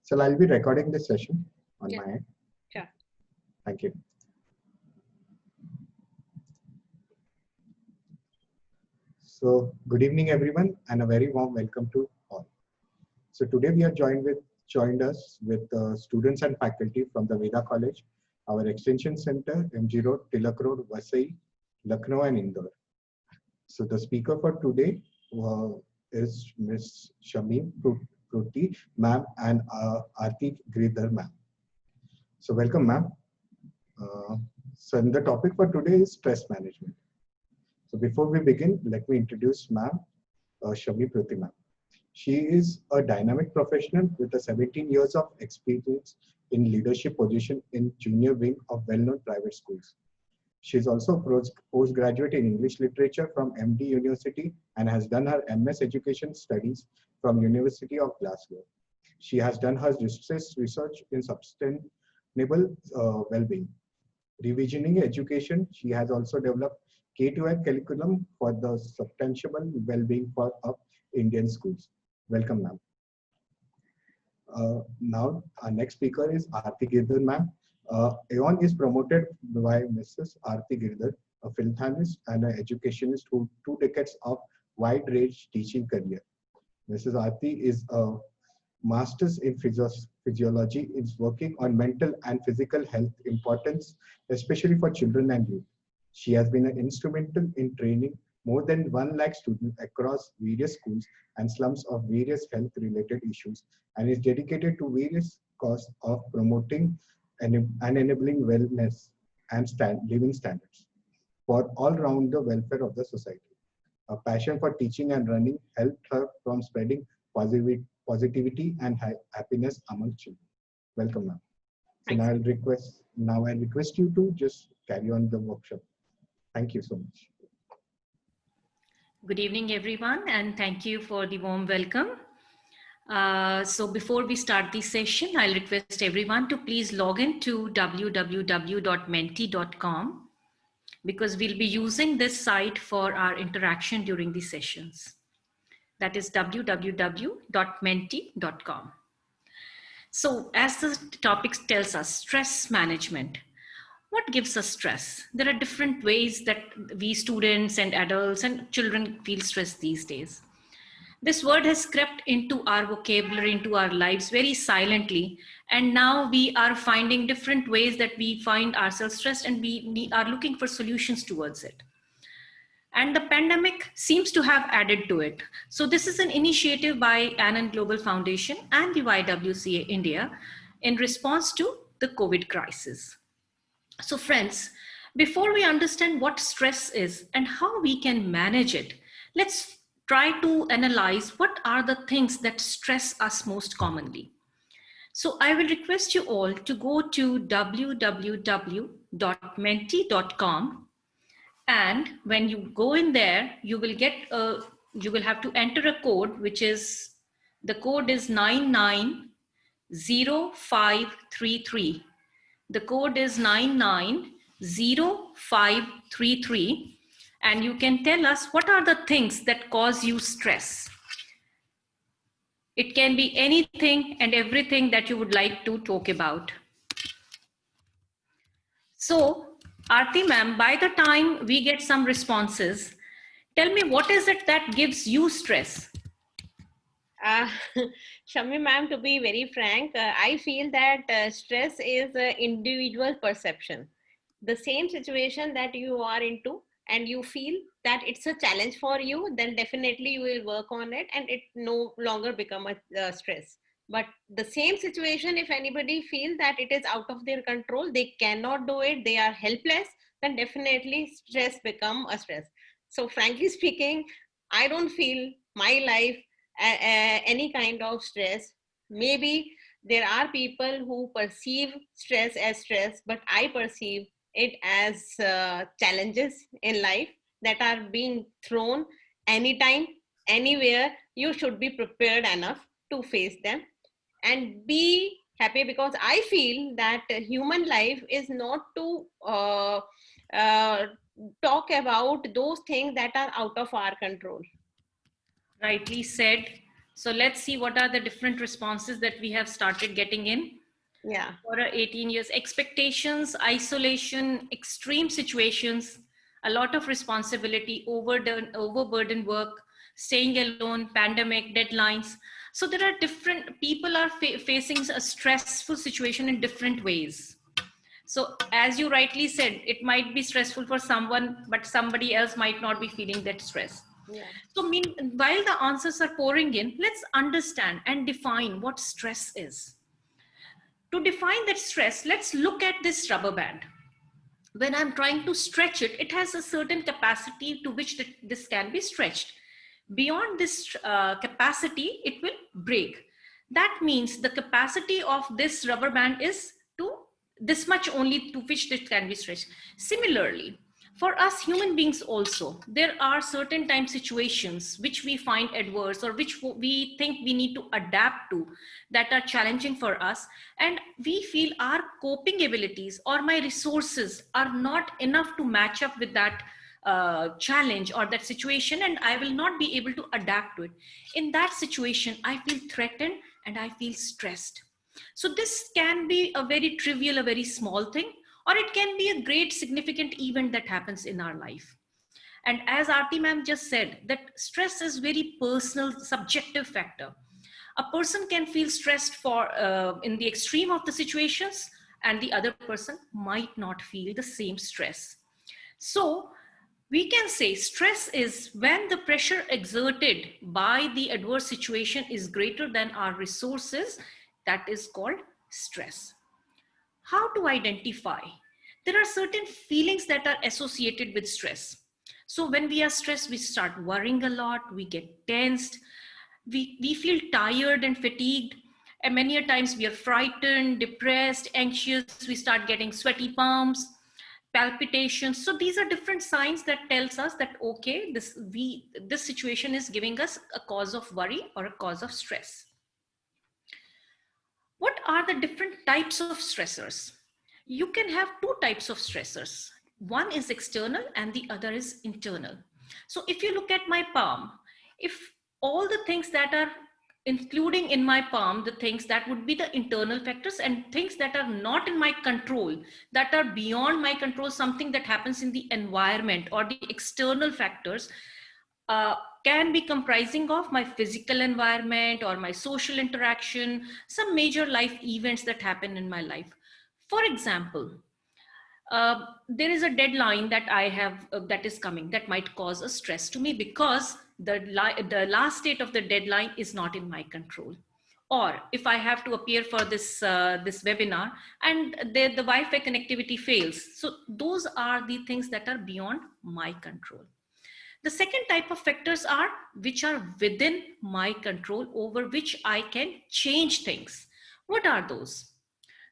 So I'll be recording this session on my end. Sure. Thank you. So good evening, everyone, and a very warm welcome to all. So today we are joined us with students and faculty from the Veda College, our Extension Center, MG Road, Tilak Road, Vasai, Lucknow, and Indore. So the speaker for today is Ms. Shamim Pruthi, ma'am, and Aarti Giridhar, ma'am. So welcome, ma'am. So the topic for today is stress management. So before we begin, let me introduce ma'am, Shamim Pruthi, ma'am. She is a dynamic professional with 17 years of experience in leadership position in junior wing of well-known private schools. She is also a postgraduate in English literature from MD University and has done her MS Education Studies from University of Glasgow. She has done her research in sustainable well-being. Revisioning education, she has also developed K-12 curriculum for the sustainable well-being for Indian schools. Welcome, ma'am. Now, our next speaker is Aarti Giridhar, ma'am. Aeon is promoted by Mrs. Aarti Giridhar, a philanthropist and an educationist who 2 decades of wide-range teaching career. Mrs. Aarti is a master's in physiology, is working on mental and physical health importance, especially for children and youth. She has been instrumental in training more than 1 lakh students across various schools and slums of various health-related issues, and is dedicated to various causes of promoting and enabling wellness and living standards for all round the welfare of the society. A passion for teaching and running helped her from spreading positivity and happiness among children. Welcome, ma'am. So now I request you to just carry on the workshop. Thank you so much. Good evening, everyone, and thank you for the warm welcome. So before we start the session, I'll request everyone to please log in to www.menti.com because we'll be using this site for our interaction during the sessions. That is www.menti.com. So as the topic tells us, stress management. What gives us stress? There are different ways that we students and adults and children feel stress these days. This word has crept into our vocabulary, into our lives very silently. And now we are finding different ways that we find ourselves stressed, and we are looking for solutions towards it. And the pandemic seems to have added to it. So this is an initiative by Anand Global Foundation and the YWCA India in response to the COVID crisis. So friends, before we understand what stress is and how we can manage it, let's try to analyze what are the things that stress us most commonly. So I will request you all to go to www.menti.com, and when you go in there, you will have to enter a code, which is, the code is 990533. The code is 990533. And you can tell us what are the things that cause you stress. It can be anything and everything that you would like to talk about. So, Aarti ma'am, by the time we get some responses, tell me what is it that gives you stress? Shami ma'am, to be very frank, I feel that stress is individual perception. The same situation that you are into and you feel that it's a challenge for you, then definitely you will work on it and it no longer become a stress. But the same situation, if anybody feels that it is out of their control, they cannot do it, they are helpless, then definitely stress become a stress. So frankly speaking, I don't feel my life any kind of stress. Maybe there are people who perceive stress as stress, but I perceive it as challenges in life that are being thrown anytime, anywhere. You should be prepared enough to face them and be happy, because I feel that human life is not to talk about those things that are out of our control. Rightly said. So let's see what are the different responses that we have started getting in. Yeah. For 18 years, expectations, isolation, extreme situations, a lot of responsibility, overburdened work, staying alone, pandemic, deadlines. So there are different people are facing a stressful situation in different ways. So as you rightly said, it might be stressful for someone, but somebody else might not be feeling that stress. Yeah. So while the answers are pouring in, let's understand and define what stress is. To define that stress, let's look at this rubber band. When I'm trying to stretch it, it has a certain capacity to which this can be stretched. Beyond this capacity, it will break. That means the capacity of this rubber band is to this much only to which it can be stretched. Similarly, for us human beings also, there are certain time situations which we find adverse or which we think we need to adapt to that are challenging for us, and we feel our coping abilities or my resources are not enough to match up with that challenge or that situation, and I will not be able to adapt to it. In that situation, I feel threatened and I feel stressed. So this can be a very trivial, a very small thing, or it can be a great significant event that happens in our life. And as Aarti ma'am just said, that stress is very personal, subjective factor. A person can feel stressed for in the extreme of the situations, and the other person might not feel the same stress. So we can say stress is when the pressure exerted by the adverse situation is greater than our resources. That is called stress. How to identify? There are certain feelings that are associated with stress. So when we are stressed, we start worrying a lot, we get tensed, we feel tired and fatigued, and many a times we are frightened, depressed, anxious, we start getting sweaty palms, palpitations. So these are different signs that tells us that okay, this situation is giving us a cause of worry or a cause of stress. What are the different types of stressors? You can have two types of stressors. One is external and the other is internal. So if you look at my palm, if all the things that are including in my palm, the things that would be the internal factors, and things that are not in my control, that are beyond my control, something that happens in the environment or the external factors, can be comprising of my physical environment or my social interaction, some major life events that happen in my life. For example, there is a deadline that I have that is coming that might cause a stress to me because the last date of the deadline is not in my control. Or if I have to appear for this webinar and the Wi-Fi connectivity fails, so those are the things that are beyond my control. The second type of factors are which are within my control, over which I can change things. What are those?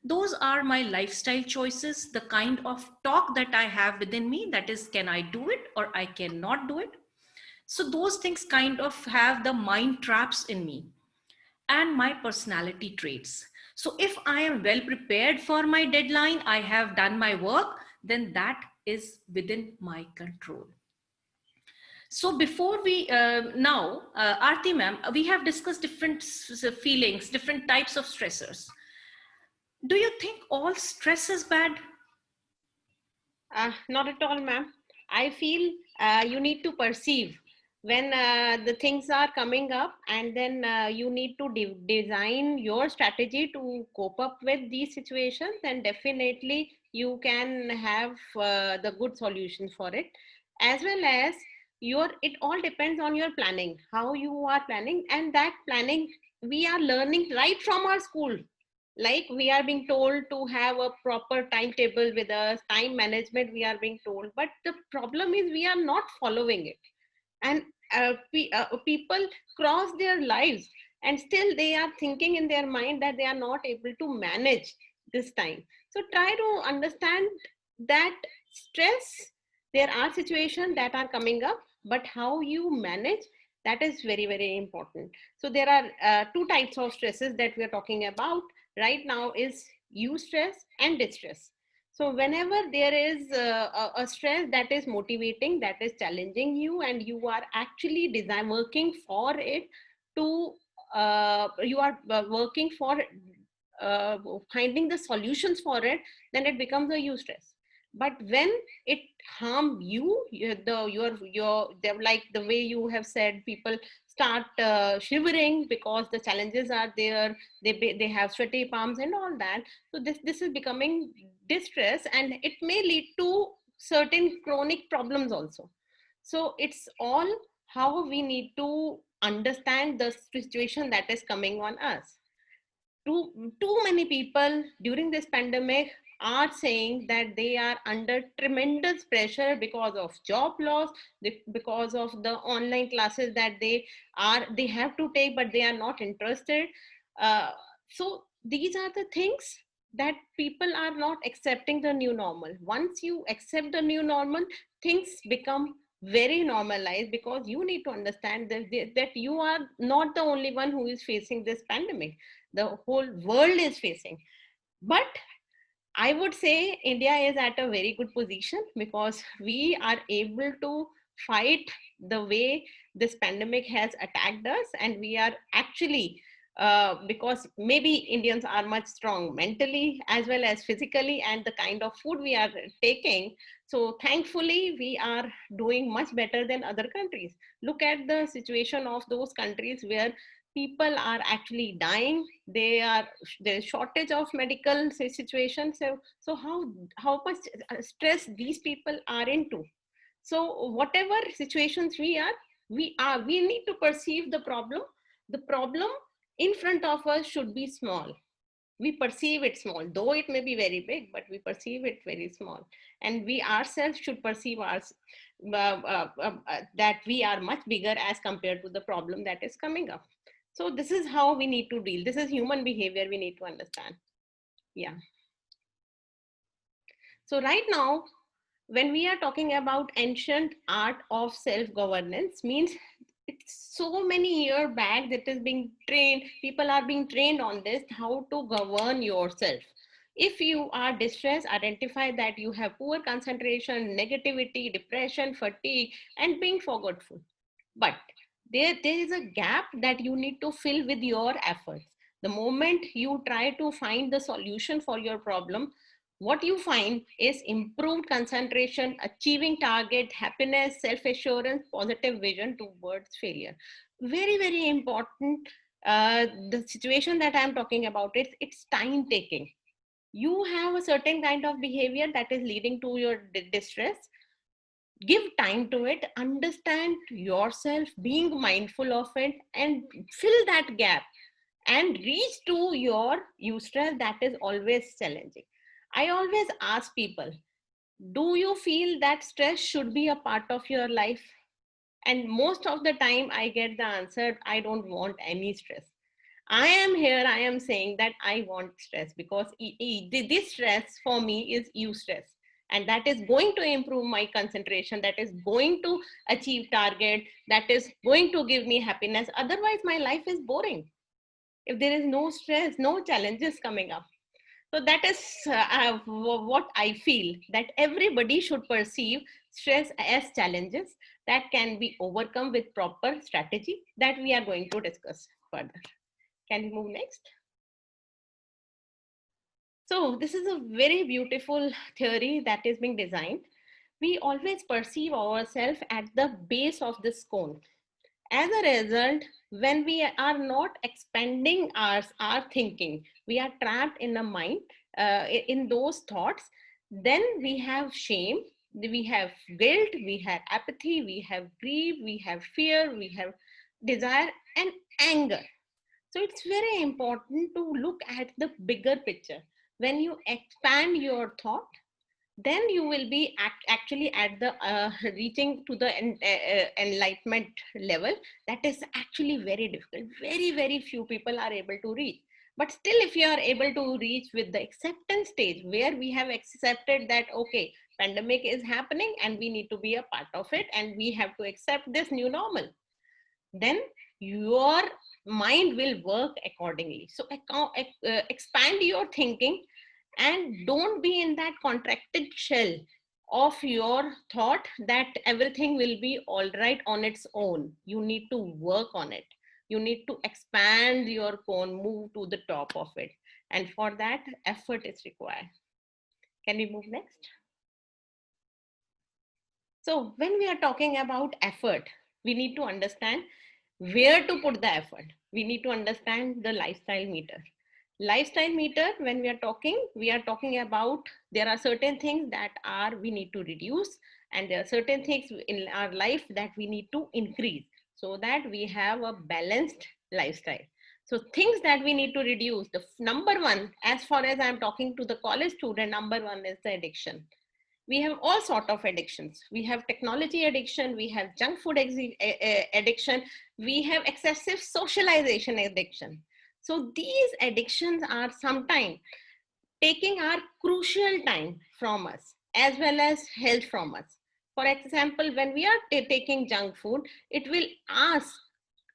Those are my lifestyle choices, the kind of talk that I have within me, that is, can I do it or I cannot do it? So those things kind of have the mind traps in me, and my personality traits. So if I am well prepared for my deadline, I have done my work, then that is within my control. So before we Aarti ma'am, we have discussed different feelings, different types of stressors. Do you think all stress is bad? Not at all, ma'am. I feel you need to perceive when the things are coming up, and then you need to design your strategy to cope up with these situations, and definitely you can have the good solutions for it. As well as it all depends on your planning, how you are planning, and that planning we are learning right from our school. Like we are being told to have a proper timetable with us, time management we are being told, but the problem is we are not following it. And people cross their lives and still they are thinking in their mind that they are not able to manage this time. So try to understand that stress, there are situations that are coming up, but how you manage, that is very, very important. So there are two types of stresses that we are talking about right now, is eustress and distress. So whenever there is a stress that is motivating, that is challenging you, and you are actually working for it to working for finding the solutions for it, then it becomes a eustress. But when it harm you, like the way you have said, people start shivering because the challenges are there, they have sweaty palms and all that. So this is becoming distress, and it may lead to certain chronic problems also. So it's all how we need to understand the situation that is coming on us. Too many people during this pandemic are saying that they are under tremendous pressure because of job loss, because of the online classes that they have to take, but they are not interested. So these are the things that people are not accepting the new normal. Once you accept the new normal, things become very normalized, because you need to understand that you are not the only one who is facing this pandemic. The whole world is facing. But I would say India is at a very good position, because we are able to fight the way this pandemic has attacked us, and we are actually because maybe Indians are much strong mentally as well as physically, and the kind of food we are taking. So thankfully, we are doing much better than other countries. Look at the situation of those countries where people are actually dying. There's shortage of medical situation. So how much stress these people are into. So whatever situations we need to perceive the problem in front of us should be small. We perceive it small, though it may be very big, but we perceive it very small. And we ourselves should perceive that we are much bigger as compared to the problem that is coming up. So this is how we need to deal. This is human behavior we need to understand. Yeah. So right now, when we are talking about ancient art of self-governance, means it's so many years back that is being trained, people are being trained on this, how to govern yourself. If you are distressed, identify that you have poor concentration, negativity, depression, fatigue, and being forgetful. But there is a gap that you need to fill with your efforts. The moment you try to find the solution for your problem, what you find is improved concentration, achieving target, happiness, self-assurance, positive vision towards failure. Very, very important. The situation that I'm talking about, it's time taking. You have a certain kind of behavior that is leading to your distress. Give time to it, understand yourself, being mindful of it, and fill that gap and reach to your eustress that is always challenging. I always ask people, do you feel that stress should be a part of your life? And most of the time I get the answer, I don't want any stress. I am here, I am saying that I want stress, because this stress for me is eustress. And that is going to improve my concentration, that is going to achieve target, that is going to give me happiness. Otherwise, my life is boring. If there is no stress, no challenges coming up. So that is what I feel, that everybody should perceive stress as challenges that can be overcome with proper strategy that we are going to discuss further. Can we move next? So this is a very beautiful theory that is being designed. We always perceive ourselves at the base of this cone. As a result, when we are not expanding our thinking, we are trapped in a mind, in those thoughts, then we have shame, we have guilt, we have apathy, we have grief, we have fear, we have desire and anger. So it's very important to look at the bigger picture. When you expand your thought, then you will be actually at the reaching to the enlightenment level. That is actually very difficult. Very, very few people are able to reach. But still, if you are able to reach with the acceptance stage, where we have accepted that, okay, pandemic is happening and we need to be a part of it, and we have to accept this new normal, then your mind will work accordingly. So expand your thinking, and don't be in that contracted shell of your thought that everything will be all right on its own. You need to work on it. You need to expand your cone, move to the top of it. And for that, effort is required. Can we move next? So when we are talking about effort, we need to understand where to put the effort. We need to understand the lifestyle meter. Lifestyle meter, when we are talking about, there are certain things that we need to reduce, and there are certain things in our life that we need to increase, so that we have a balanced lifestyle. So things that we need to reduce, the number one, as far as I'm talking to the college student, number one is the addiction. We have all sort of addictions. We have technology addiction, we have junk food addiction, we have excessive socialization addiction. So these addictions are sometimes taking our crucial time from us, as well as health from us. For example, when we are taking junk food, it will ask,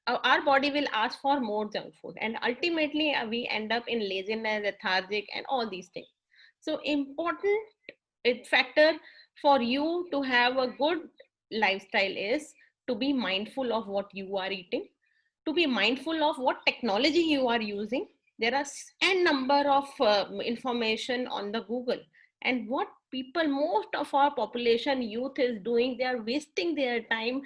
our body will ask for more junk food, and ultimately we end up in laziness, lethargic, and all these things. So important factor for you to have a good lifestyle is to be mindful of what you are eating, to be mindful of what technology you are using. There are n number of information on the Google, and what people, most of our population youth is doing, they are wasting their time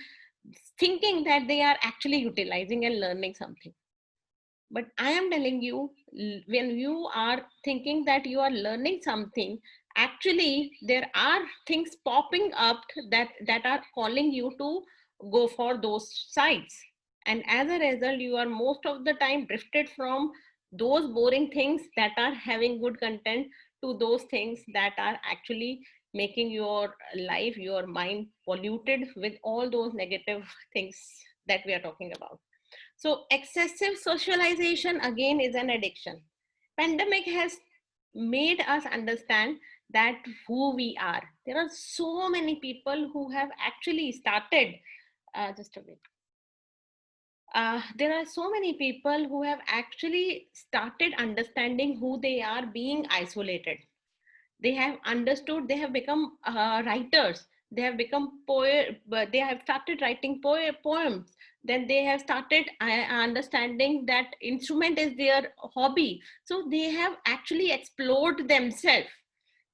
thinking that they are actually utilizing and learning something. But I am telling you, when you are thinking that you are learning something, actually there are things popping up that are calling you to go for those sites. And as a result, you are most of the time drifted from those boring things that are having good content to those things that are actually making your life, your mind polluted with all those negative things that we are talking about. So excessive socialization again is an addiction. Pandemic has made us understand that who we are. There are so many people who have actually started, just a bit. There are so many people who have actually started understanding who they are, being isolated. They have understood, they have become writers, they have become they have started writing poems, then they have started understanding that instrument is their hobby. So they have actually explored themselves.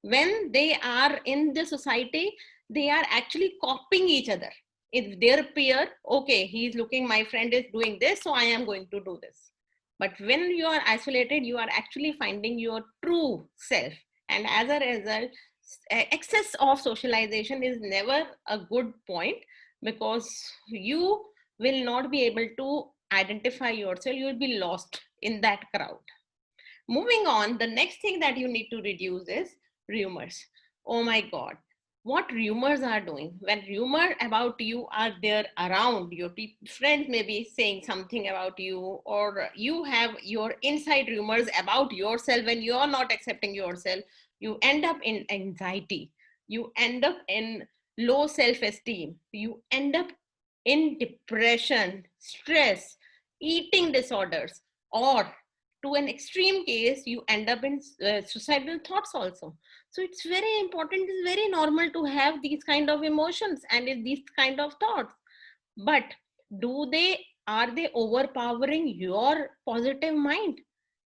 When they are in the society, they are actually copying each other. If their peer, okay, he's looking, my friend is doing this, so I am going to do this. But when you are isolated, you are actually finding your true self. And as a result, excess of socialization is never a good point, because you will not be able to identify yourself. You will be lost in that crowd. Moving on, the next thing that you need to reduce is rumors. Oh my God, what rumors are doing. When rumor about you are there around, your friends may be saying something about you, or you have your inside rumors about yourself and you're not accepting yourself, you end up in anxiety, you end up in low self-esteem, you end up in depression, stress, eating disorders, or to an extreme case, you end up in suicidal thoughts also. So it's very important, it's very normal to have these kind of emotions and these kind of thoughts. But are they overpowering your positive mind?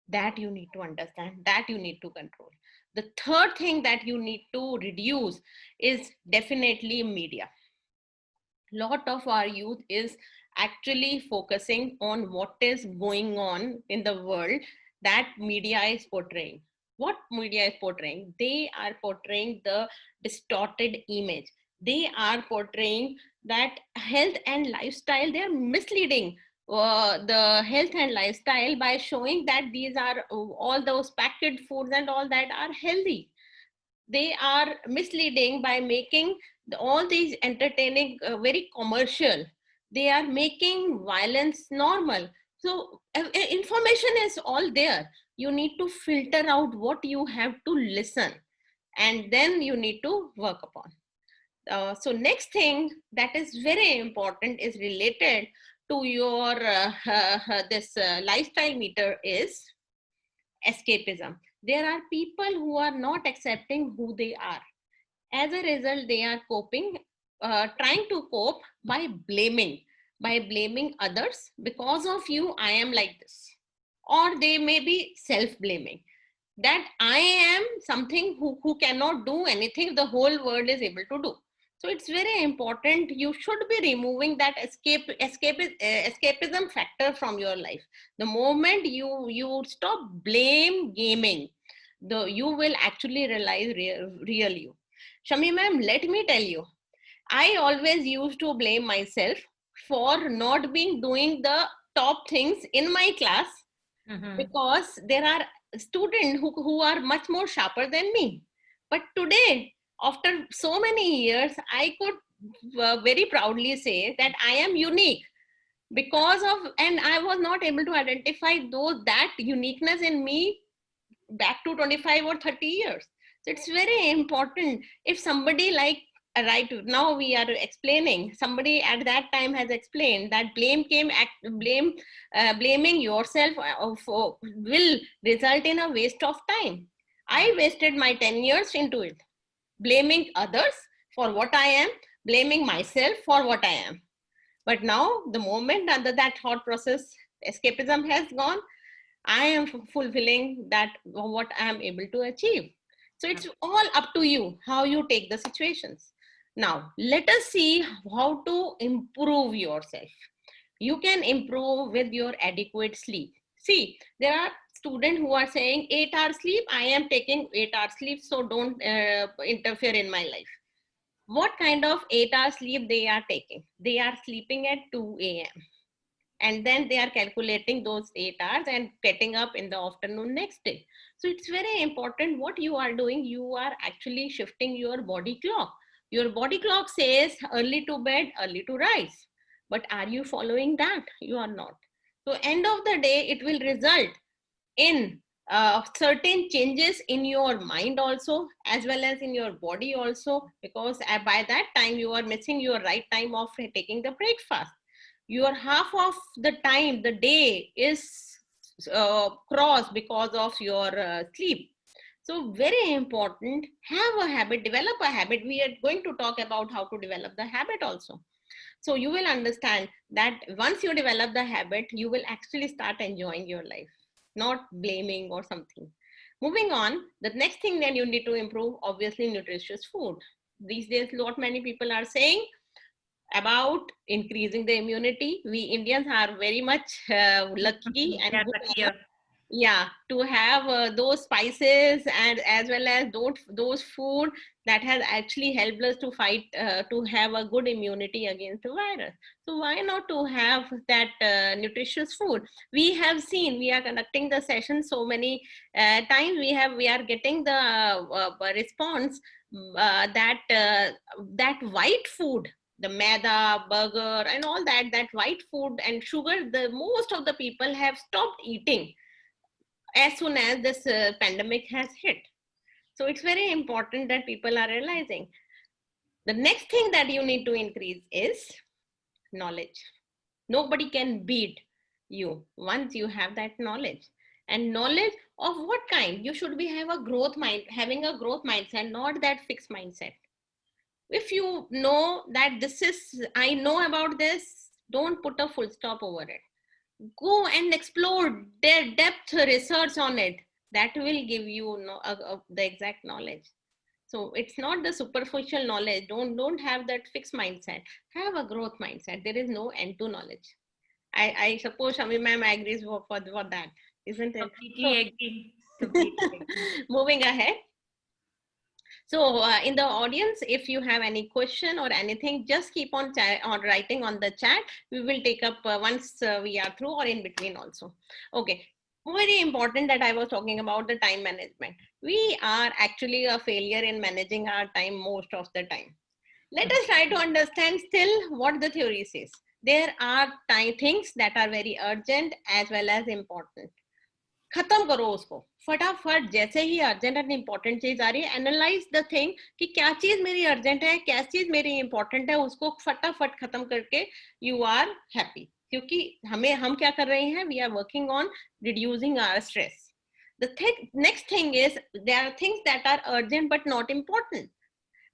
That you need to understand, that you need to control. The third thing that you need to reduce is definitely media. Lot of our youth is actually focusing on what is going on in the world that media is portraying. What media is portraying? They are portraying the distorted image. They are portraying that health and lifestyle, they are misleading the health and lifestyle by showing that these are all those packaged foods and all that are healthy. They are misleading by making all these entertaining very commercial. They are making violence normal. So information is all there. You need to filter out what you have to listen, and then you need to work upon. So next thing that is very important is related to your this lifestyle meter is escapism. There are people who are not accepting who they are. As a result, they are coping, trying to cope by blaming. by blaming others. Because of you, I am like this. Or they may be self-blaming that I am something who cannot do anything the whole world is able to do. So it's very important. You should be removing that escapism factor from your life. The moment you stop blame gaming, you will actually realize real you. Shami ma'am, let me tell you, I always used to blame myself for not being doing the top things in my class, because there are students who are much more sharper than me. But today, after so many years, I could very proudly say that I am unique, because of, and I was not able to identify that uniqueness in me back to 25 or 30 years. So it's very important. If somebody like right now we are explaining, somebody at that time has explained that blaming yourself will result in a waste of time. I wasted my 10 years into it, blaming others for what I am, blaming myself for what I am. But now the moment under that thought process, escapism has gone, I am fulfilling that what I am able to achieve. So it's all up to you how you take the situations. Now let us see how to improve yourself. You can improve with your adequate sleep. See, there are students who are saying 8 hours sleep. I am taking 8 hours sleep, so don't interfere in my life. What kind of 8 hours sleep they are taking? They are sleeping at 2 a.m. and then they are calculating those 8 hours and getting up in the afternoon next day. So it's very important what you are doing. You are actually shifting your body clock. Your body clock says early to bed, early to rise. But are you following that? You are not. So end of the day, it will result in certain changes in your mind also, as well as in your body also, because by that time you are missing your right time of taking the breakfast. Your half of the time, the day is crossed because of your sleep. So very important, have a habit, develop a habit. We are going to talk about how to develop the habit also. So you will understand that once you develop the habit, you will actually start enjoying your life, not blaming or something. Moving on, the next thing that you need to improve, obviously, nutritious food. These days, lot many people are saying about increasing the immunity. We Indians are very much lucky and good enough, yeah, to have those spices and as well as those food that has actually helped us to fight to have a good immunity against the virus. So why not to have that nutritious food? We have seen, we are conducting the session so many times, we are getting the response that white food, the maida, burger and all that white food and sugar, the most of the people have stopped eating as soon as this pandemic has hit. So it's very important that people are realizing. The next thing that you need to increase is knowledge. Nobody can beat you once you have that knowledge. And knowledge of what kind? You should be having a growth mindset, not that fixed mindset. If you know that I know about this, don't put a full stop over it. Go and explore their depth research on it. That will give you the exact knowledge. So it's not the superficial knowledge. Don't have that fixed mindset. Have a growth mindset. There is no end to knowledge. I suppose Shami ma'am agrees for that, isn't it? Completely agree. Completely agree. Moving ahead. So in the audience, if you have any question or anything, just keep on writing on the chat. We will take up once we are through or in between also. Okay. Very important that I was talking about the time management. We are actually a failure in managing our time most of the time. Let us try to understand still what the theory says. There are things that are very urgent as well as important. खत्म करो उसको फटाफट, जैसे ही urgent and important चीज आ रही है, analyse the thing कि क्या चीज मेरी अर्जेंट है, क्या चीज मेरी इंपॉर्टेंट है, उसको फटाफट खत्म करके यू आर हैप्पी. क्योंकि हम क्या कर रहे हैं, we are working on reducing our stress. The next thing is, there are things that are urgent but not important.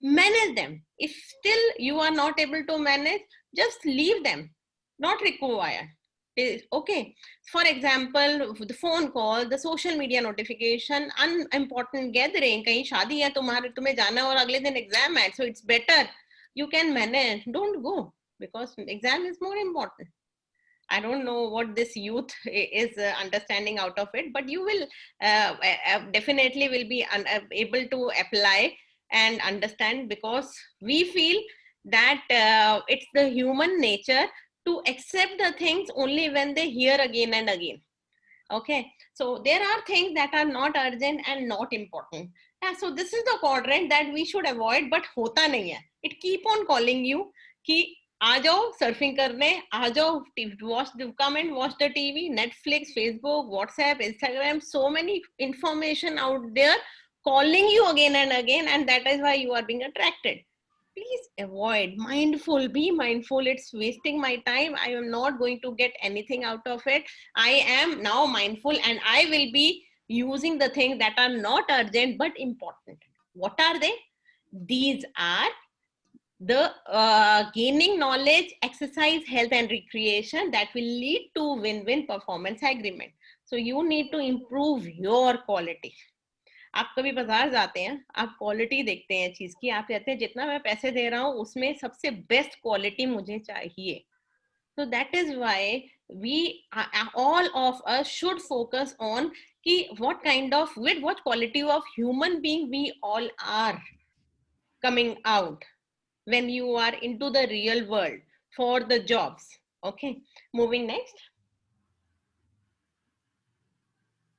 Manage them. If still you are not able to manage, just leave them. not required. Okay, for example, the phone call, the social media notification, unimportant gathering, कहीं शादी है तुम्हें जाना और अगले दिन exam है, so it's better you can manage, don't go because exam is more important. I don't know what this youth is understanding out of it, but you will definitely will be able to apply and understand, because we feel that it's the human nature to accept the things only when they hear again and again. Okay, so there are things that are not urgent and not important. Yeah, so this is the quadrant that we should avoid, but hota nahi hai. It keep on calling you कि आ जाओ surfing करने, आ जाओ watch, come and watch the TV, Netflix, Facebook, WhatsApp, Instagram, so many information out there calling you again and again, and that is why you are being attracted. Please avoid. Mindful, be mindful. It's wasting my time. I am not going to get anything out of it. I am now mindful and I will be using the things that are not urgent but important. What are they? These are the gaining knowledge, exercise, health and recreation that will lead to win-win performance agreement. So you need to improve your quality. आप कभी बाजार जाते हैं, आप quality देखते हैं चीज की, आप कहते हैं जितना मैं पैसे दे रहा हूँ उसमें सबसे बेस्ट क्वालिटी मुझे चाहिए. So that is why we all of us should focus on कि what kind of, with what quality of human being we all are coming out when you are into the real world for the jobs. Okay, moving next.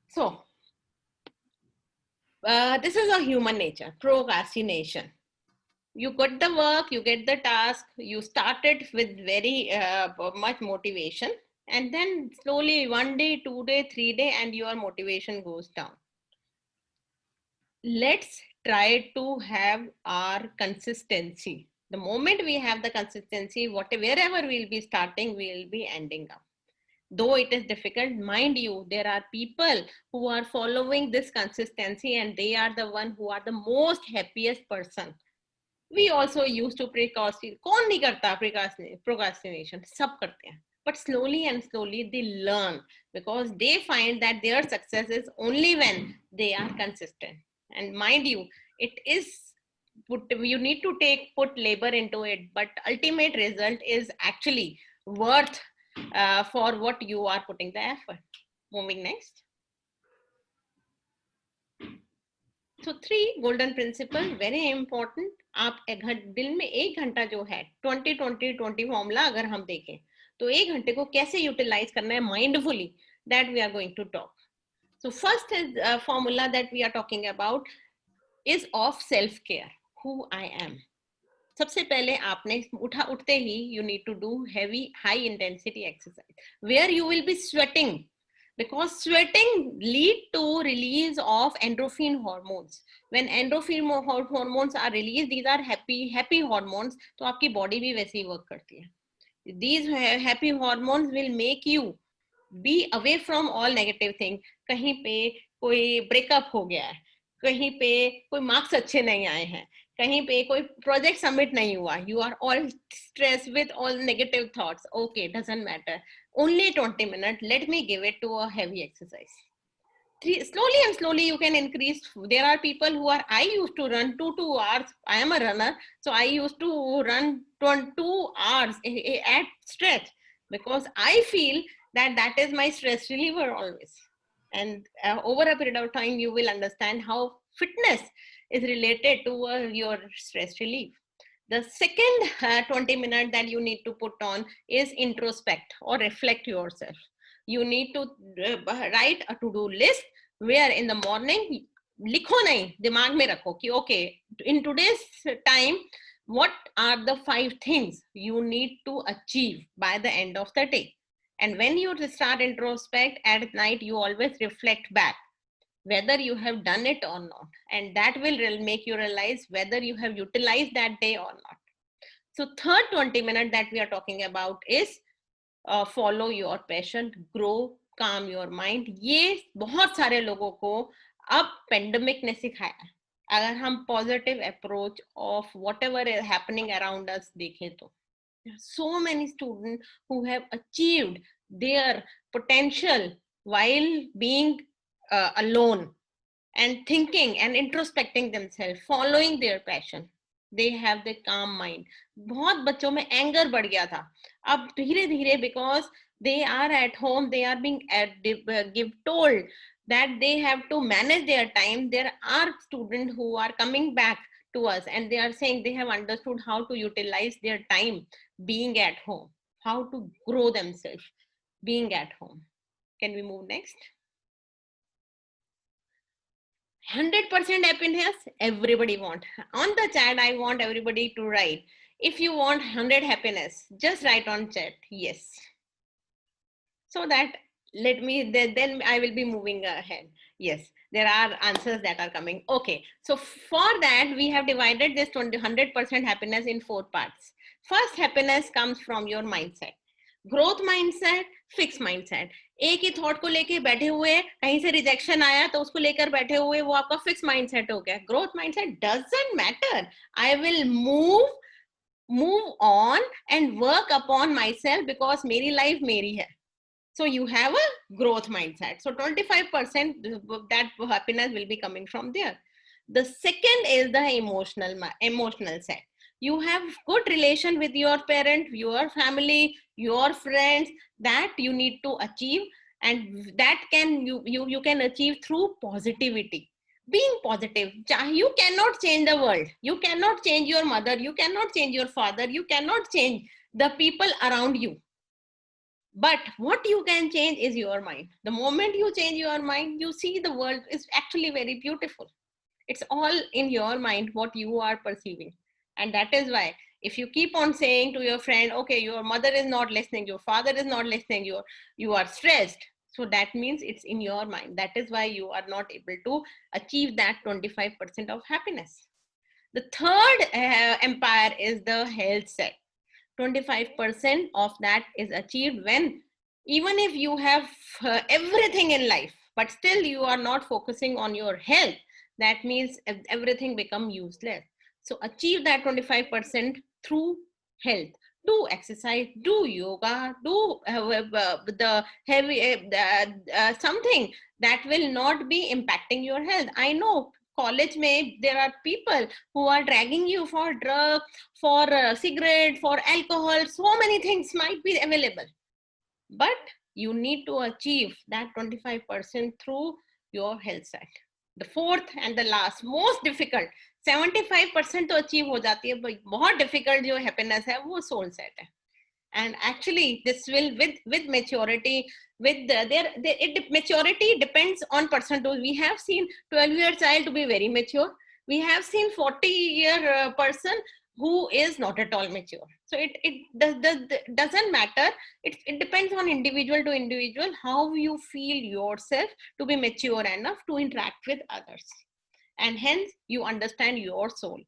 So this is a human nature, procrastination. You got the work, you get the task, you started with very much motivation, and then slowly 1 day, 2 day, 3 day, and your motivation goes down. Let's try to have our consistency. The moment we have the consistency, wherever we'll be starting, we'll be ending up. Though it is difficult, mind you, there are people who are following this consistency and they are the one who are the most happiest person. We also used to procrastinate. कौन नहीं करता procrastination? सब करते हैं. But slowly and slowly they learn, because they find that their success is only when they are consistent. And mind you, it is you need to put labor into it, but ultimate result is actually worth for what you are putting the effort. Moving next. So 3 golden principle, very important. आप दिन में 1 घंटा जो है 20-20-20 formula अगर हम देखें तो 1 घंटे को कैसे यूटिलाइज करना है mindfully, that we are going to talk. So first is formula that we are talking about is of self care, who I am. सबसे पहले आपने उठते ही you need to do heavy high intensity exercise where you will be sweating, because sweating lead to release of endorphin hormones. When endorphin hormones are released, these are happy hormones, तो आपकी body भी वैसे ही work करती है. These happy hormones will make you be away from all negative things. कहीं पे कोई breakup हो गया है, कहीं पे कोई marks अच्छे नहीं आए हैं, कहीं पे कोई project submit नहीं हुआ, you are all stressed with all negative thoughts. Okay, doesn't matter. Only 20 minutes, let me give it to a heavy exercise. Slowly and slowly you can increase. There are people who are, I used to run 2 hours. I am a runner, so I used to run 2 hours at stretch, because I feel that is my stress reliever always. And over a period of time, you will understand how fitness is related to your stress relief. The second 20 minutes that you need to put on is introspect or reflect yourself. You need to write a to-do list where in the morning, लिखो नहीं, दिमाग में रखो कि okay, in today's time, what are the 5 things you need to achieve by the end of the day? And when you start introspect at night, you always reflect back whether you have done it or not, and that will make you realize whether you have utilized that day or not. So third 20 minutes that we are talking about is follow your passion, grow, calm your mind. ये बहुत सारे लोगों को अब pandemic ने सिखाया. अगर हम positive approach of whatever is happening around us देखें तो There are so many students who have achieved their potential while being alone and thinking and introspecting themselves, following their passion. They have the calm mind. बहुत बच्चों में anger बढ़ गया था. अब धीरे धीरे, because they are at home, they are being told that they have to manage their time. There are students who are coming back to us and they are saying they have understood how to utilize their time being at home, how to grow themselves being at home. Can we move next? 100% happiness, everybody want. On the chat, I want everybody to write. If you want 100 happiness, just write on chat, yes. So that then I will be moving ahead. Yes, there are answers that are coming. Okay, so for that, we have divided this 100% happiness in 4 parts. First, happiness comes from your mindset. Growth mindset, fixed mindset. एक ही thought को लेके बैठे हुए, कहीं से rejection आया तो उसको लेकर बैठे हुए, वो आपका फिक्स माइंडसेट हो गया. Growth mindset doesn't matter. I will move on and work upon my self because मेरी लाइफ मेरी है. So you have a growth mindset. So 25% that happiness will be coming from there. The second is the emotional set. You have good relation with your parent, your family, your friends, that you need to achieve, and that you can achieve through positivity. Being positive. You cannot change the world. You cannot change your mother. You cannot change your father. You cannot change the people around you. But what you can change is your mind. The moment you change your mind, you see the world is actually very beautiful. It's all in your mind, what you are perceiving. And that is why if you keep on saying to your friend, okay, your mother is not listening, your father is not listening, you are stressed. So that means it's in your mind. That is why you are not able to achieve that 25% of happiness. The third empire is the health set. 25% of that is achieved when, even if you have everything in life, but still you are not focusing on your health, that means everything becomes useless. So achieve that 25% through health. Do exercise, do yoga, do the heavy something that will not be impacting your health. I know college may there are people who are dragging you for drugs, for cigarette, for alcohol. So many things might be available, but you need to achieve that 25% through your health set. The fourth and the last most difficult, 75% to achieve हो जाती है, बहुत difficult जो happiness है वो soul set है. And actually this will with maturity, with maturity depends on person. We have seen 12-year child to be very mature. We have seen 40-year person who is not at all mature. So it doesn't matter. It depends on individual to individual how you feel yourself to be mature enough to interact with others, and hence you understand your soul.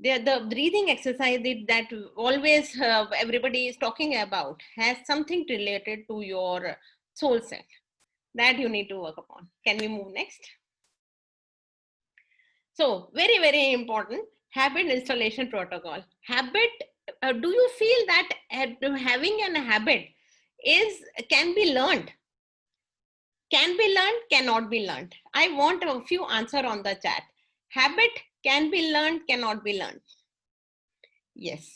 The breathing exercise that always everybody is talking about has something related to your soul set that you need to work upon. Can we move next? So very, very important, habit installation protocol. Habit, do you feel that having a habit can be learned? Can be learned, cannot be learned. I want a few answers on the chat. Habit can be learned, cannot be learned. Yes.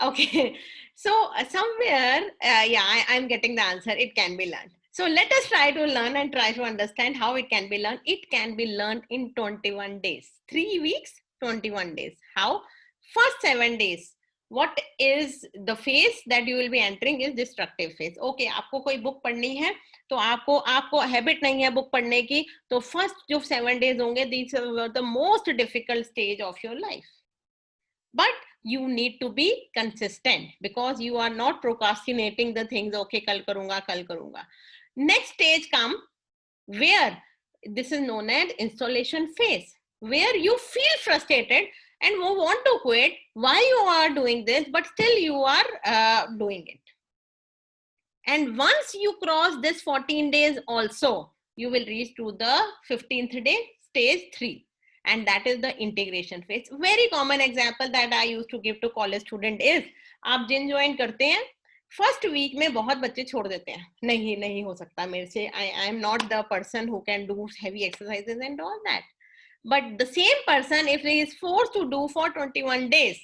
Okay. So somewhere, I'm getting the answer. It can be learned. So let us try to learn and try to understand how it can be learned. It can be learned in 21 days. 3 weeks, 21 days. How? First 7 days. What is the phase that you will be entering is destructive phase. Okay, आपको कोई book पढ़नी है तो आपको habit नहीं है book पढ़ने की, तो first जो 7 days होंगे, these are the most difficult stage of your life. But you need to be consistent because you are not procrastinating the things. Okay, kal karunga. Next stage come where this is known as installation phase, where you feel frustrated and want to quit. Why you are doing this, but still you are doing it. And once you cross this 14 days also, you will reach to the 15th day, stage 3. and that is the integration phase. Very common example that I used to give to college student is, आप gym join करते हैं, first week में बहुत बच्चे छोड़ देते हैं, नहीं नहीं हो सकता मेरे से, I am not the person who can do heavy exercises and all that. But the same person, if he is forced to do for 21 days,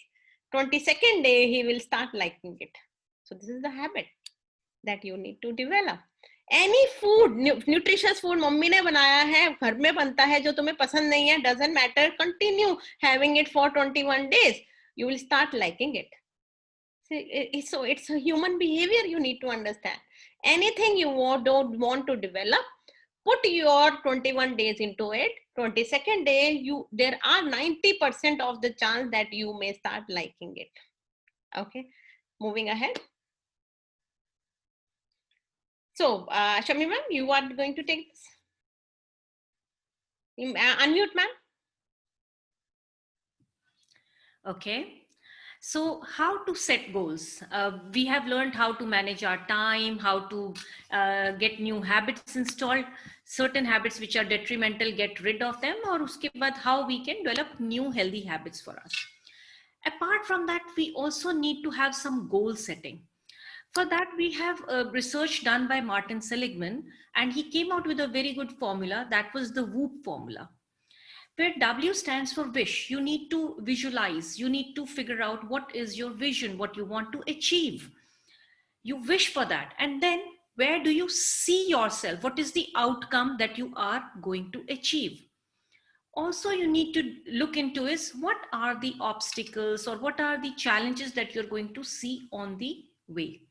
22nd day he will start liking it. So this is the habit that you need to develop. Any food, nutritious food mummy ने बनाया है, घर में बनता है, जो तुम्हें पसंद नहीं है, doesn't matter, continue having it for 21 days. You will start liking it. So it's a human behavior you need to understand. Anything you don't want to develop, put your 21 days into it. 22nd day, there are 90% of the chance that you may start liking it. Okay, moving ahead. So, Shami ma'am, you are going to take this. Unmute ma'am. Okay. So how to set goals? We have learned how to manage our time, how to get new habits installed, certain habits which are detrimental, get rid of them, or uske baad how we can develop new healthy habits for us. Apart from that, we also need to have some goal setting. For that, we have research done by Martin Seligman, and he came out with a very good formula. That was the WHOOP formula, where W stands for wish. You need to visualize. You need to figure out what is your vision, what you want to achieve. You wish for that. And then where do you see yourself? What is the outcome that you are going to achieve? Also, you need to look into is what are the obstacles or what are the challenges that you're going to see on the way.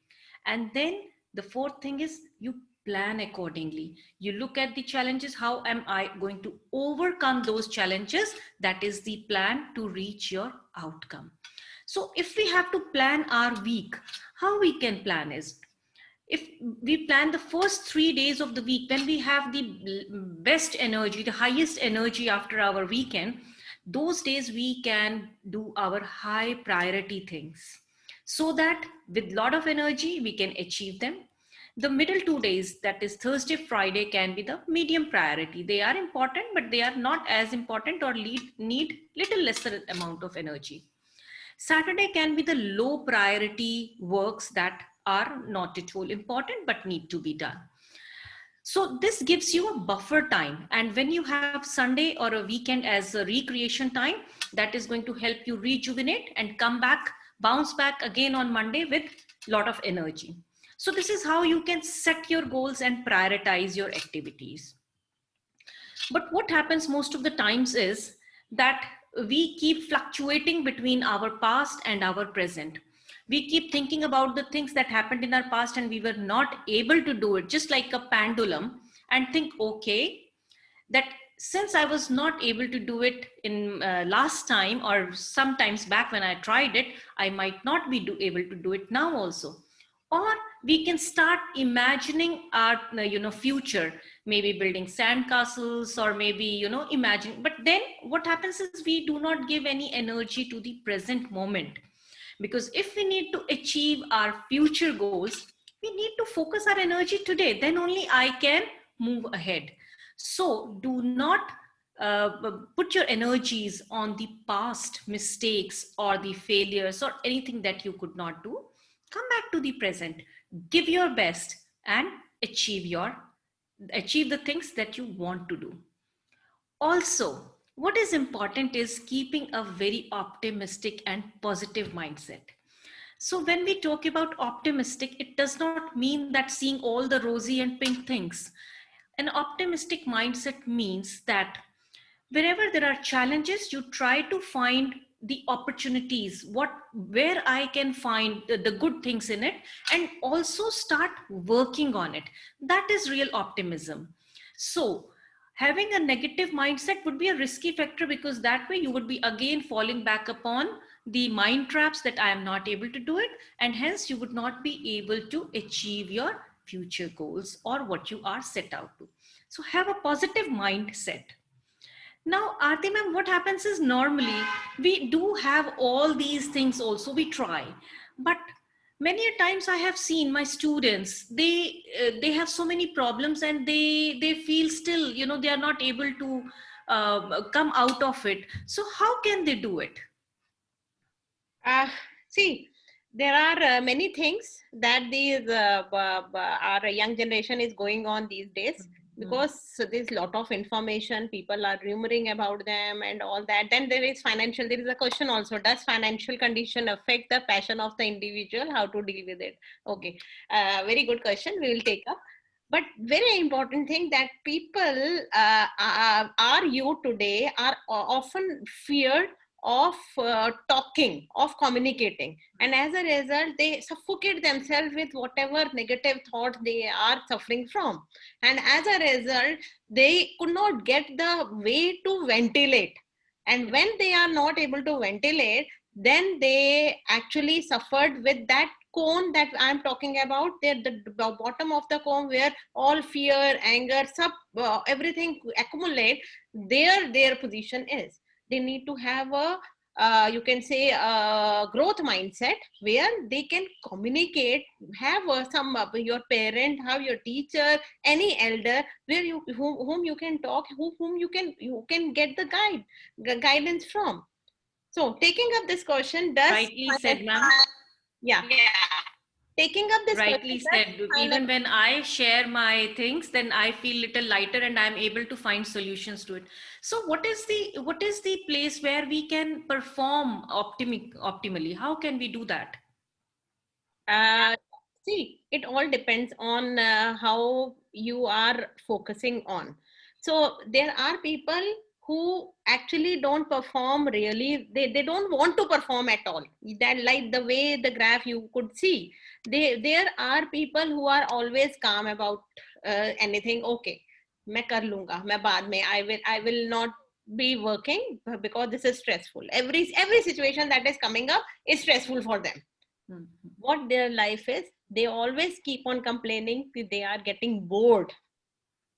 And then the fourth thing is you plan accordingly. You look at the challenges. How am I going to overcome those challenges? That is the plan to reach your outcome. So if we have to plan our week, how we can plan is, if we plan the first 3 days of the week, when we have the best energy, the highest energy after our weekend, those days we can do our high priority things, so that with lot of energy, we can achieve them. The middle 2 days, that is Thursday, Friday, can be the medium priority. They are important, but they are not as important or need little lesser amount of energy. Saturday can be the low priority works that are not at all important, but need to be done. So this gives you a buffer time. And when you have Sunday or a weekend as a recreation time, that is going to help you rejuvenate and come back, bounce back again on Monday with a lot of energy. So this is how you can set your goals and prioritize your activities. But what happens most of the times is that we keep fluctuating between our past and our present. We keep thinking about the things that happened in our past and we were not able to do it, just like a pendulum, and think, okay, that since I was not able to do it in last time or sometimes back when I tried it, I might not be able to do it now also. Or we can start imagining our future, maybe building sandcastles or maybe imagine. But then what happens is we do not give any energy to the present moment, because if we need to achieve our future goals, we need to focus our energy today. Then only I can move ahead. So do not put your energies on the past mistakes or the failures or anything that you could not do. Come back to the present, give your best and achieve the things that you want to do. Also, what is important is keeping a very optimistic and positive mindset. So when we talk about optimistic, it does not mean that seeing all the rosy and pink things. An optimistic mindset means that wherever there are challenges, you try to find the opportunities, where I can find the good things in it, and also start working on it. That is real optimism. So having a negative mindset would be a risky factor, because that way you would be again falling back upon the mind traps that I am not able to do it, and hence you would not be able to achieve your future goals or what you are set out to. So have a positive mindset. Now, Aarti ma'am, what happens is normally we do have all these things also, we try, but many a times I have seen my students, they have so many problems and they feel still, they are not able to come out of it. So how can they do it? See, there are many things that our young generation is going on these days, because there's a lot of information, people are rumoring about them and all that. Then there is a question also, does financial condition affect the passion of the individual? How to deal with it? Okay, very good question, we will take up. But very important thing that people our youth today are often feared of talking, of communicating, and as a result they suffocate themselves with whatever negative thoughts they are suffering from, and as a result they could not get the way to ventilate, and when they are not able to ventilate, then they actually suffered with that cone that I'm talking about. They're the bottom of the cone where all fear, anger, everything accumulate. Their position is, they need to have a you can say a growth mindset where they can communicate, have your parent, have your teacher, any elder where whom you can talk, whom you can get the guidance from. So taking up this question, does Rightly said, ma'am. yeah, taking up this Rightly question, said. Even when I share my things, then I feel little lighter and I'm able to find solutions to it. So what is the place where we can perform optimally? How can we do that? See, it all depends on how you are focusing on. So there are people who actually don't perform really, they don't want to perform at all. That, like the way the graph you could see, there are people who are always calm about anything. Okay, मैं कर लूँगा, मैं बाद में, I will not be working because this is stressful. Every situation that is coming up is stressful for them. What their life is, they always keep on complaining that they are getting bored.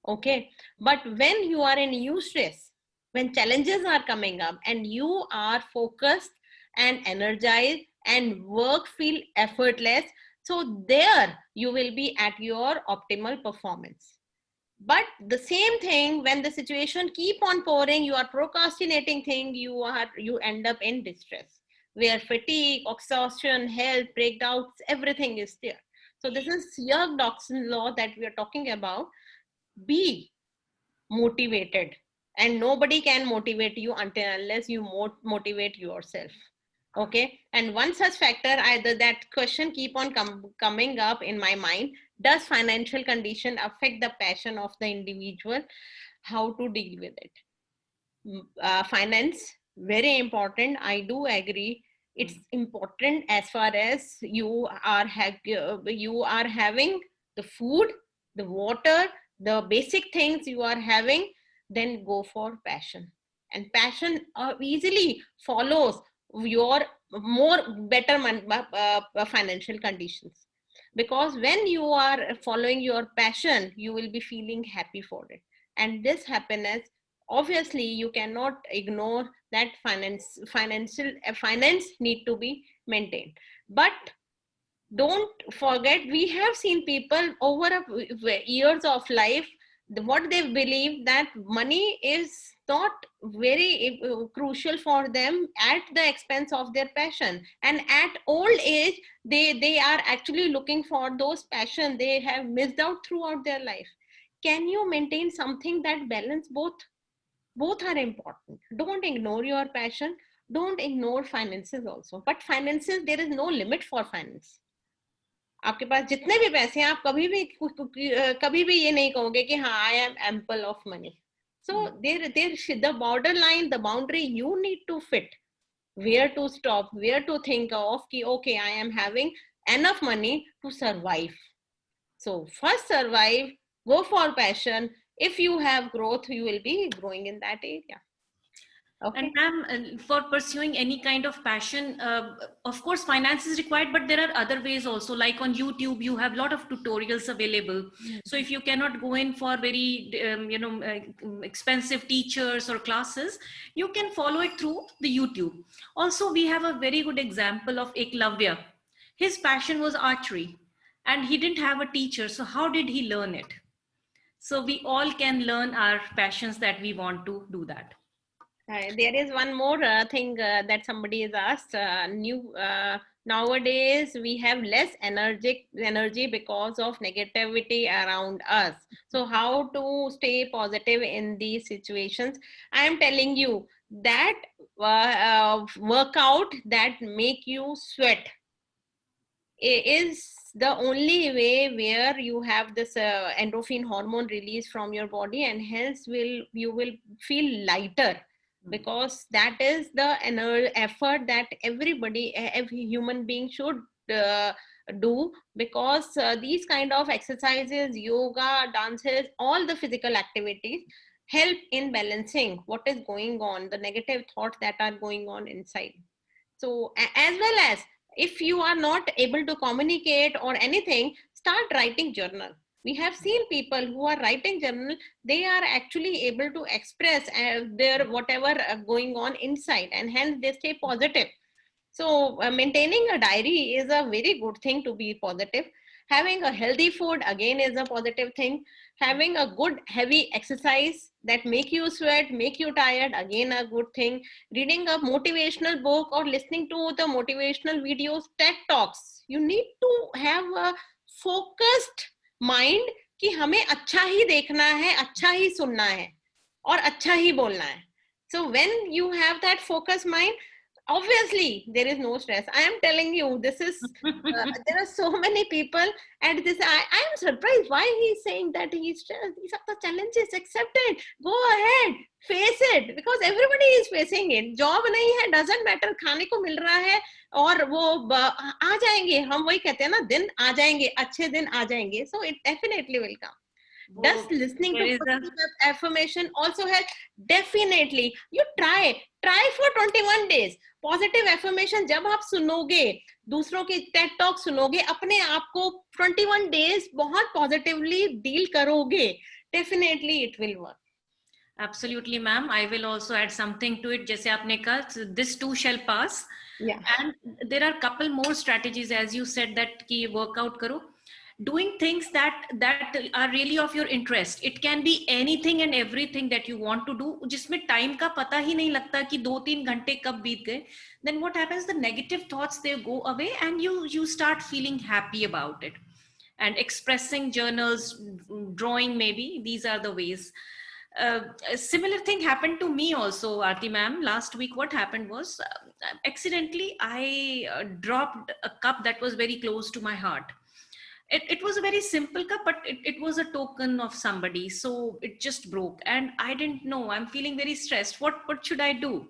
Okay, but when you are in eustress, when challenges are coming up and you are focused and energized and work feel effortless, so there you will be at your optimal performance. But the same thing, when the situation keep on pouring, you are procrastinating thing, you end up in distress, where fatigue, exhaustion, health breakdowns, everything is there. So this is Yerkes-Dodson law that we are talking about. Be motivated, and nobody can motivate you until unless you motivate yourself. Okay, and one such factor, either that question keep on coming up in my mind, does financial condition affect the passion of the individual? How to deal with it? Finance, very important, I do agree. It's important as far as you are having the food, the water, the basic things you are having, then go for passion. And passion easily follows your more better financial conditions, because when you are following your passion, you will be feeling happy for it, and this happiness, obviously you cannot ignore that finance need to be maintained. But don't forget, we have seen people over years of life, what they believe that money is not very crucial for them at the expense of their passion, and at old age they are actually looking for those passion they have missed out throughout their life. Can you maintain something that balance both are important? Don't ignore your passion, don't ignore finances also. But finances, there is no limit for finance. आपके पास जितने भी पैसे हैं, आप कभी भी ये नहीं कहोगे कि हाँ I am ample of money. So there the borderline, the boundary you need to fit, where to stop, where to think of कि okay, I am having enough money to survive. So first survive, go for passion. If you have growth, you will be growing in that area. Okay. And for pursuing any kind of passion, of course, finance is required, but there are other ways also. Like on YouTube, you have a lot of tutorials available. So if you cannot go in for very, expensive teachers or classes, you can follow it through the YouTube. Also, we have a very good example of Eklavya. His passion was archery, and he didn't have a teacher. So how did he learn it? So we all can learn our passions that we want to do that. There is one more thing that somebody has asked. Nowadays we have less energy because of negativity around us. So how to stay positive in these situations? I am telling you that workout that make you sweat is the only way where you have this endorphin hormone release from your body, and hence you will feel lighter, because that is the effort that every human being should uh, do, because these kind of exercises, yoga, dances, all the physical activities help in balancing what is going on, the negative thoughts that are going on inside. So as well as, if you are not able to communicate or anything, start writing journal. We have seen people who are writing journal, they are actually able to express their whatever going on inside, and hence they stay positive. So maintaining a diary is a very good thing to be positive. Having a healthy food again is a positive thing. Having a good heavy exercise that make you sweat, make you tired, again a good thing. Reading a motivational book or listening to the motivational videos, TED Talks. You need to have a focused mind कि हमें अच्छा ही देखना है, अच्छा ही सुनना है और अच्छा ही बोलना है. So when you have that focused mind, obviously there is no stress. I am telling you, this is there are so many people, and this I am surprised why he's saying that he's stressed. These are the challenges, accept it, go ahead, face it, because everybody is facing it. Job नहीं है, doesn't matter, खाने को मिल रहा है और वो आ जाएंगे. हम वही कहते हैं ना, दिन आ जाएंगे, अच्छे दिन आ जाएंगे. So it definitely will come. Does listening to positive affirmation also help? Definitely. You try for 21 days. Positive affirmation जब आप सुनोगे, दूसरों के टेड टॉक सुनोगे, अपने आप को 21 डेज बहुत पॉजिटिवली डील करोगे, definitely it will work. Absolutely, ma'am. I will also add something to it. जैसे आपने कहा, this too shall pass. Yeah. And there are couple more strategies, as you said, that कि workout करो. Doing things that are really of your interest. It can be anything and everything that you want to do, जिसमें time का पता ही नहीं लगता कि 2-3 घंटे कब बीत गए. Then what happens? The negative thoughts, they go away, and you start feeling happy about it. And expressing, journals, drawing, maybe these are the ways. A similar thing happened to me also, Aarti ma'am. Last week, what happened was, accidentally I dropped a cup that was very close to my heart. It was a very simple cup, but it was a token of somebody. So it just broke, and I didn't know. I'm feeling very stressed. What should I do?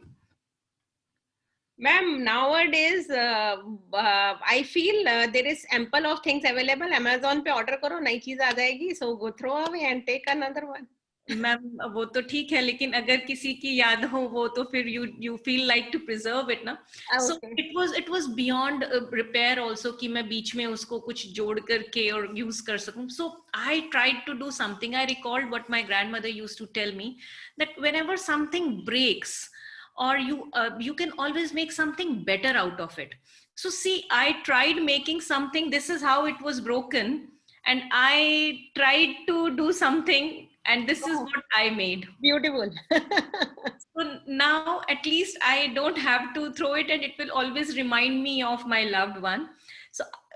Ma'am, nowadays I feel there is ample of things available. Amazon पे order करो, नई चीज आ जाएगी. So go throw away and take another one. Ma'am वो तो ठीक है, लेकिन अगर किसी की याद हो वो, तो फिर you feel like to preserve it ना. So it was beyond repair also कि मैं बीच में उसको कुछ जोड़ करके और use कर सकूं. So I tried to do something. I recalled what my grandmother used to tell me, that whenever something breaks, or you can always make something better out of it. So see, I tried making something. This is how it was broken, and I tried to do something, and this is what I made. Beautiful. So now at least I don't have to throw it, and it will always remind me of my loved one.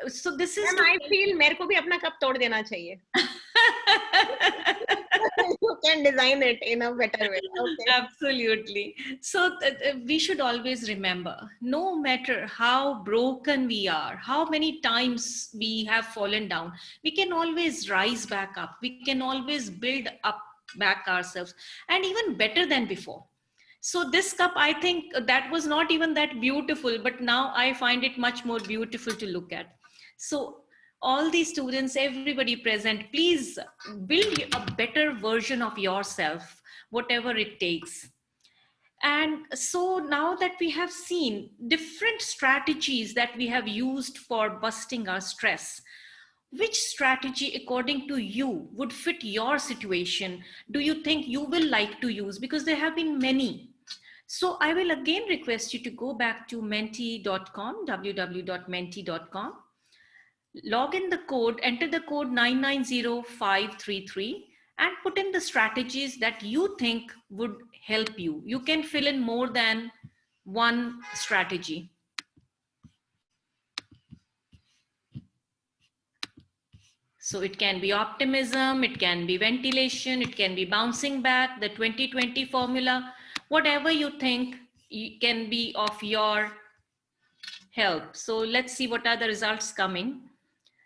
So this is. I feel मेरे को भी अपना cup तोड़ देना चाहिए. You can design it in a better way. Okay. Absolutely. So we should always remember, no matter how broken we are, how many times we have fallen down, we can always rise back up. We can always build up back ourselves, and even better than before. So this cup, I think that was not even that beautiful, but now I find it much more beautiful to look at. So all the students, everybody present, please build a better version of yourself, whatever it takes. And so now that we have seen different strategies that we have used for busting our stress, which strategy, according to you, would fit your situation? Do you think you will like to use? Because there have been many. So I will again request you to go back to menti.com, www.menti.com. Log in the code, enter the code 990533, and put in the strategies that you think would help you. You can fill in more than one strategy. So it can be optimism, it can be ventilation, it can be bouncing back, the 20-20 formula, whatever you think can be of your help. So let's see what are the results coming.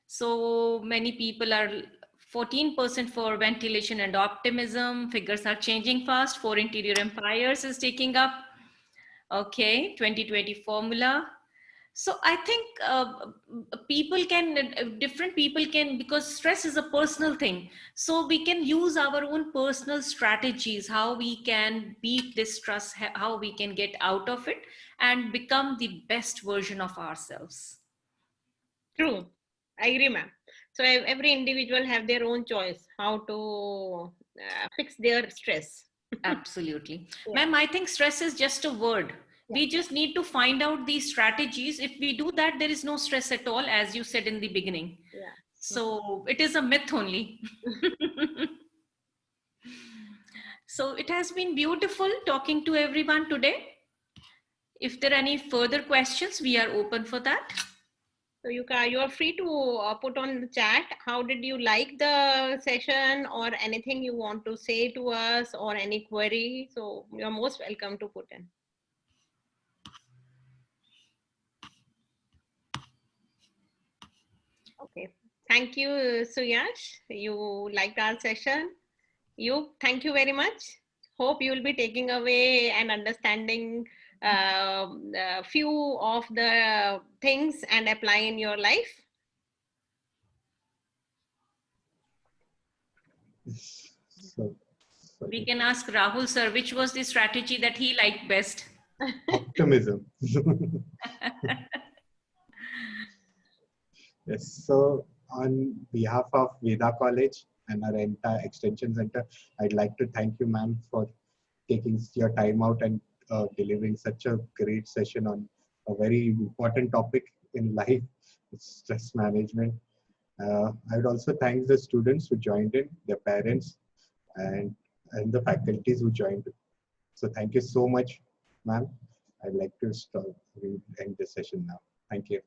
So many people are 14% for ventilation and optimism. Figures are changing fast. For interior empires is taking up. Okay, 20-20 formula. So I think different people can, because stress is a personal thing. So we can use our own personal strategies, how we can beat this stress, how we can get out of it and become the best version of ourselves. True. I agree, ma'am. So every individual have their own choice how to fix their stress. Absolutely. Yeah. Ma'am, I think stress is just a word. We just need to find out these strategies. If we do that, there is no stress at all, as you said in the beginning. Yeah. So it is a myth only. So it has been beautiful talking to everyone today. If there are any further questions, we are open for that. So you are free to put on the chat. How did you like the session, or anything you want to say to us, or any query? So you're most welcome to put in. Okay. Thank you, Suyash. You liked our session. Thank you very much. Hope you will be taking away and understanding a few of the things and apply in your life. So, We can ask Rahul sir, which was the strategy that he liked best? optimism. Yes. So on behalf of Veda College and our entire Extension Center, I'd like to thank you, ma'am, for taking your time out and delivering such a great session on a very important topic in life, stress management. I would also thank the students who joined in, their parents, and the faculties who joined. So thank you so much, ma'am. I'd like to end this session now. Thank you.